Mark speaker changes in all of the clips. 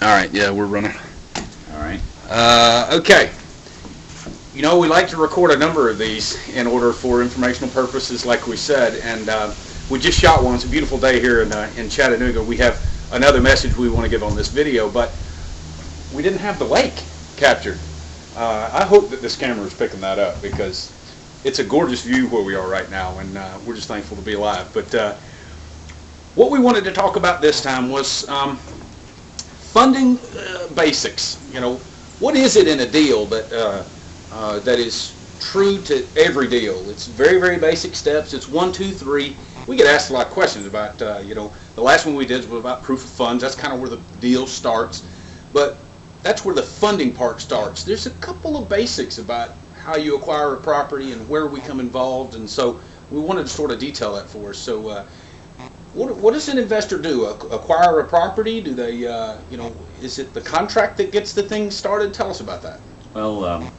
Speaker 1: All right, yeah, we're running.
Speaker 2: All right.
Speaker 3: Okay. You know, we like to record a number of these in order for informational purposes, like we said, and we just shot one. It's a beautiful day here in Chattanooga. We have another message we want to give on this video, but we didn't have the lake captured. I hope that this camera is picking that up because it's a gorgeous view where we are right now, and we're just thankful to be alive. But what we wanted to talk about this time was funding basics. You know, what is it in a deal that is true to every deal? It's very, very basic steps. It's 1, 2, 3. We get asked a lot of questions about, you know, the last one we did was about proof of funds. That's kind of where the deal starts. But that's where the funding part starts. There's a couple of basics about how you acquire a property and where we come involved, and so we wanted to sort of detail that for us. So what does an investor do? Acquire a property? Do they, you know, is it the contract that gets the thing started? Tell us about that.
Speaker 2: Well,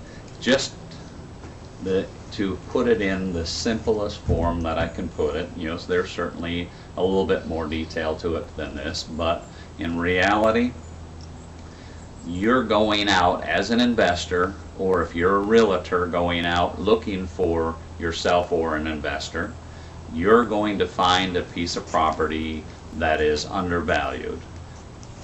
Speaker 2: to put it in the simplest form that I can put it, you know, there's certainly a little bit more detail to it than this, but in reality, you're going out as an investor, or if you're a realtor going out looking for yourself or an investor, you're going to find a piece of property that is undervalued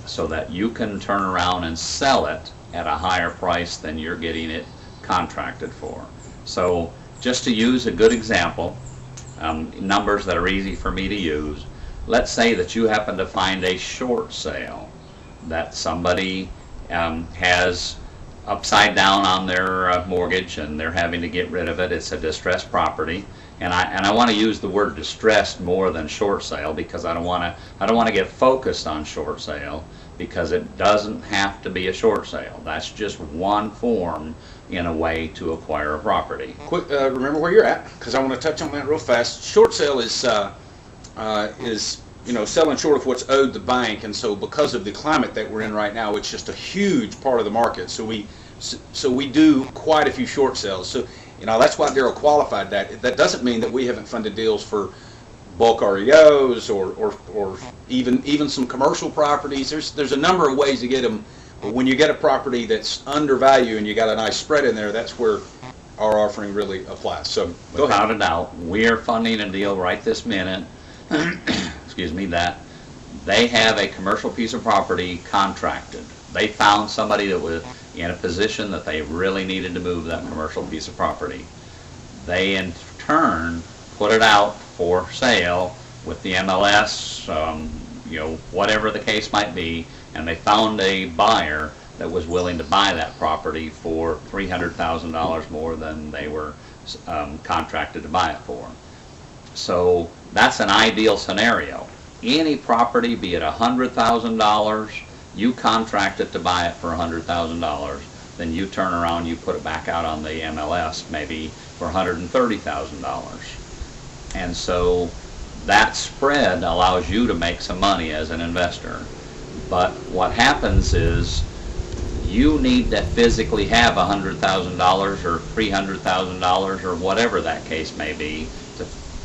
Speaker 2: so that you can turn around and sell it at a higher price than you're getting it contracted for. So just to use a good example, numbers that are easy for me to use, let's say that you happen to find a short sale that somebody has upside down on their mortgage and they're having to get rid of it. It's a distressed property, and I want to use the word distressed more than short sale because I don't want to get focused on short sale, because it doesn't have to be a short sale. That's just one form in a way to acquire a property.
Speaker 3: Quick, remember where you're at, because I want to touch on that real fast. Short sale is you know, selling short of what's owed the bank, and so because of the climate that we're in right now, it's just a huge part of the market. So we do quite a few short sales. So, you know, that's why Daryl qualified that. That doesn't mean that we haven't funded deals for bulk REOs or even some commercial properties. There's a number of ways to get them, but when you get a property that's undervalued and you got a nice spread in there, that's where our offering really applies. So go ahead.
Speaker 2: Without a doubt, we're funding a deal right this minute. Excuse me, that they have a commercial piece of property contracted. They found somebody that was in a position that they really needed to move that commercial piece of property. They in turn put it out for sale with the MLS, you know, whatever the case might be, and they found a buyer that was willing to buy that property for $300,000 more than they were contracted to buy it for. So that's an ideal scenario. Any property, be it $100,000, you contract it to buy it for $100,000, then you turn around, you put it back out on the MLS maybe for $130,000. And so that spread allows you to make some money as an investor. But what happens is you need to physically have $100,000 or $300,000 or whatever that case may be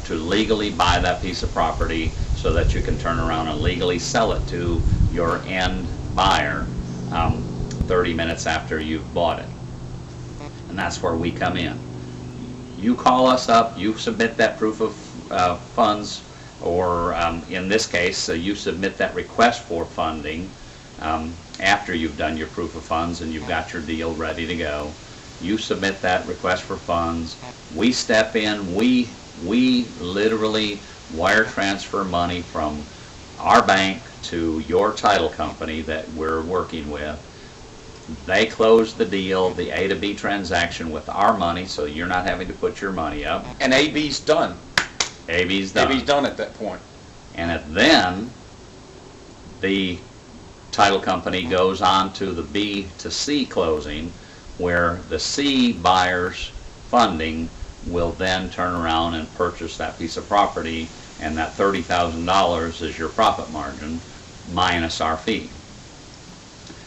Speaker 2: to legally buy that piece of property so that you can turn around and legally sell it to your end buyer 30 minutes after you've bought it. And that's where we come in. You call us up, you submit that proof of funds, or in this case, you submit that request for funding after you've done your proof of funds and you've got your deal ready to go. You submit that request for funds. We step in. We literally wire transfer money from our bank to your title company that we're working with. They close the deal, the A to B transaction with our money, so you're not having to put your money up.
Speaker 3: And AB's done.
Speaker 2: AB's done.
Speaker 3: AB's done at that point.
Speaker 2: And then the title company goes on to the B to C closing, where the C buyer's funding will then turn around and purchase that piece of property, and that $30,000 is your profit margin minus our fee.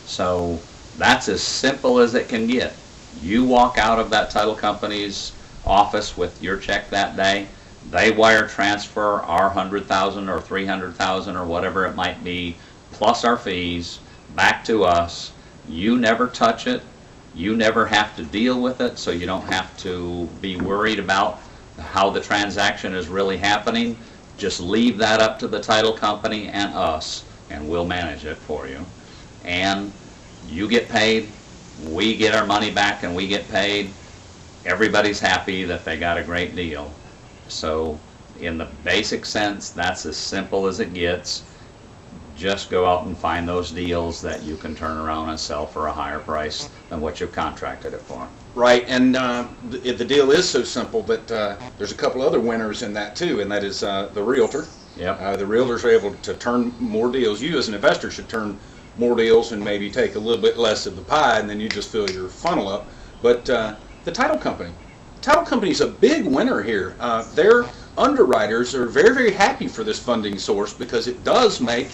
Speaker 2: So that's as simple as it can get. You walk out of that title company's office with your check that day, they wire transfer our $100,000 or $300,000 or whatever it might be, plus our fees. back to us. You never touch it. You never have to deal with it, so you don't have to be worried about how the transaction is really happening. Just leave that up to the title company and us, and we'll manage it for you. And you get paid, we get our money back, and we get paid. Everybody's happy that they got a great deal. So in the basic sense, that's as simple as it gets. Just go out and find those deals that you can turn around and sell for a higher price than what you've contracted it for.
Speaker 3: Right, and the deal is so simple that there's a couple other winners in that too, and that is the realtor.
Speaker 2: Yep.
Speaker 3: The realtors are able to turn more deals. You as an investor should turn more deals and maybe take a little bit less of the pie, and then you just fill your funnel up. But the title company is a big winner here. Their underwriters are very, very happy for this funding source because it does make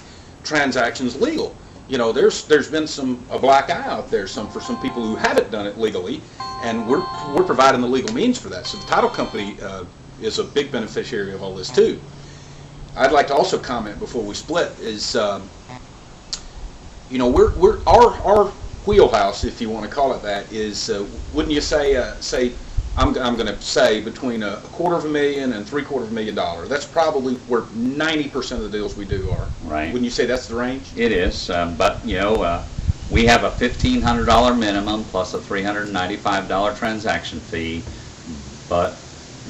Speaker 3: transactions legal. You know, there's been a black eye out there for some people who haven't done it legally, and we're providing the legal means for that. So the title company is a big beneficiary of all this too. I'd like to also comment before we split is, you know, our wheelhouse, if you want to call it that, is wouldn't you say I'm going to say between $250,000 and $750,000. That's probably where 90% of the deals we do are.
Speaker 2: Right.
Speaker 3: Wouldn't you say that's the range?
Speaker 2: It is, but you know, we have a $1,500 minimum plus a $395 transaction fee, but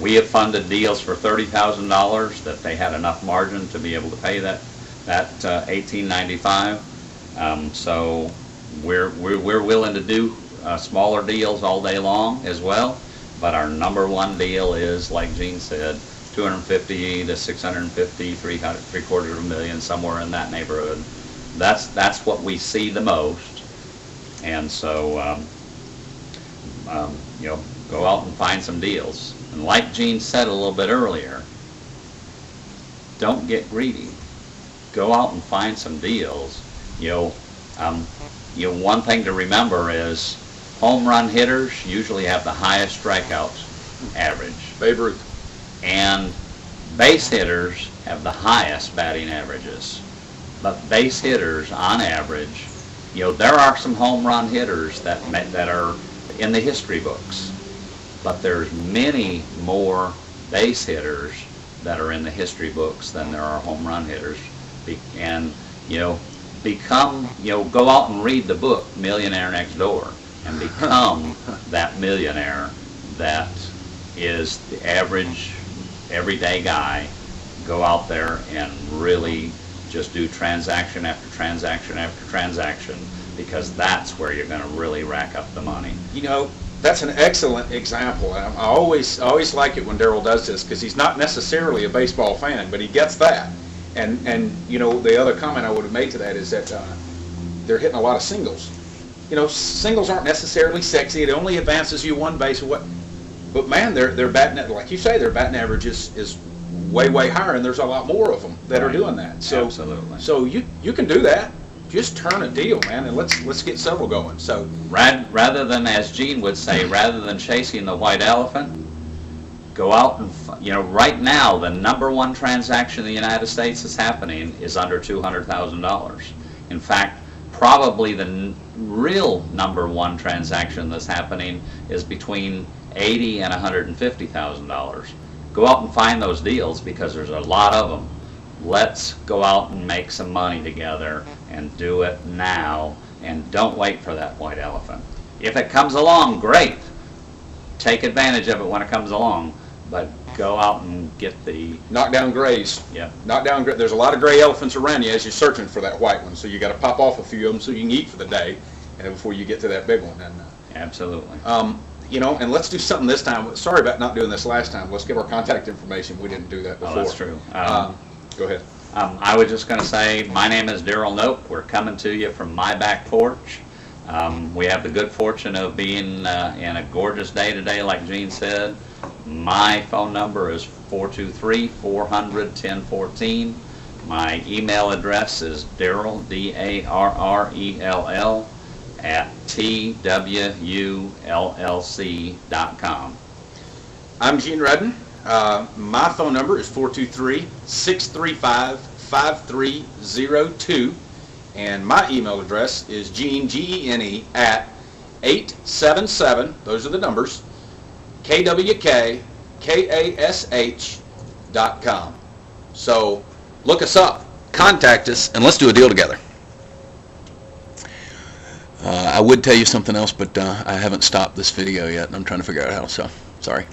Speaker 2: we have funded deals for $30,000 that they had enough margin to be able to pay that $1,895. So we're willing to do smaller deals all day long as well. But our number one deal is, like Gene said, $250,000 to $650,000, $750,000, somewhere in that neighborhood. That's what we see the most. And so, you know, go out and find some deals. And like Gene said a little bit earlier, don't get greedy. Go out and find some deals. You know, one thing to remember is, home run hitters usually have the highest strikeout average.
Speaker 3: Babe Ruth.
Speaker 2: And base hitters have the highest batting averages. But base hitters, on average, you know, there are some home run hitters that are in the history books. But there's many more base hitters that are in the history books than there are home run hitters. And, you know, go out and read the book Millionaire Next Door, and become that millionaire that is the average everyday guy. Go out there and really just do transaction after transaction after transaction, because that's where you're going to really rack up the money.
Speaker 3: You know, that's an excellent example. I always like it when Daryl does this, because he's not necessarily a baseball fan, but he gets that. And you know, the other comment I would have made to that is that they're hitting a lot of singles. You know, singles aren't necessarily sexy. It only advances you one base. But man, their batting, like you say, their batting average is way higher, and there's a lot more of them that are doing that. So,
Speaker 2: absolutely.
Speaker 3: So you can do that. Just turn a deal, man, and let's get several going. So
Speaker 2: rather than, as Gene would say, rather than chasing the white elephant, go out and, you know, right now the number one transaction in the United States is happening is under $200,000. In fact, probably the real number one transaction that's happening is between $80,000 and $150,000. Go out and find those deals, because there's a lot of them. Let's go out and make some money together and do it now, and don't wait for that white elephant. If it comes along, great. Take advantage of it when it comes along, but go out and get the
Speaker 3: knock down grays.
Speaker 2: Yep.
Speaker 3: Knock down. There's a lot of gray elephants around you as you're searching for that white one. So you got to pop off a few of them so you can eat for the day, and before you get to that big one. And
Speaker 2: absolutely.
Speaker 3: You know, and let's do something this time. Sorry about not doing this last time. Let's give our contact information. We didn't do that before.
Speaker 2: Oh, that's true.
Speaker 3: Go ahead.
Speaker 2: I was just going to say, my name is Daryl Nope. We're coming to you from my back porch. We have the good fortune of being in a gorgeous day today, like Gene said. My phone number is 423-400-1014. My email address is Darrell, Darrell, @twullc.com.
Speaker 3: I'm Gene Redden. My phone number is 423-635-5302. And my email address is Gene, Gene, at 877, those are the numbers, KWKKASH.com. So look us up, contact us, and let's do a deal together. I would tell you something else, but I haven't stopped this video yet, and I'm trying to figure out how, so sorry.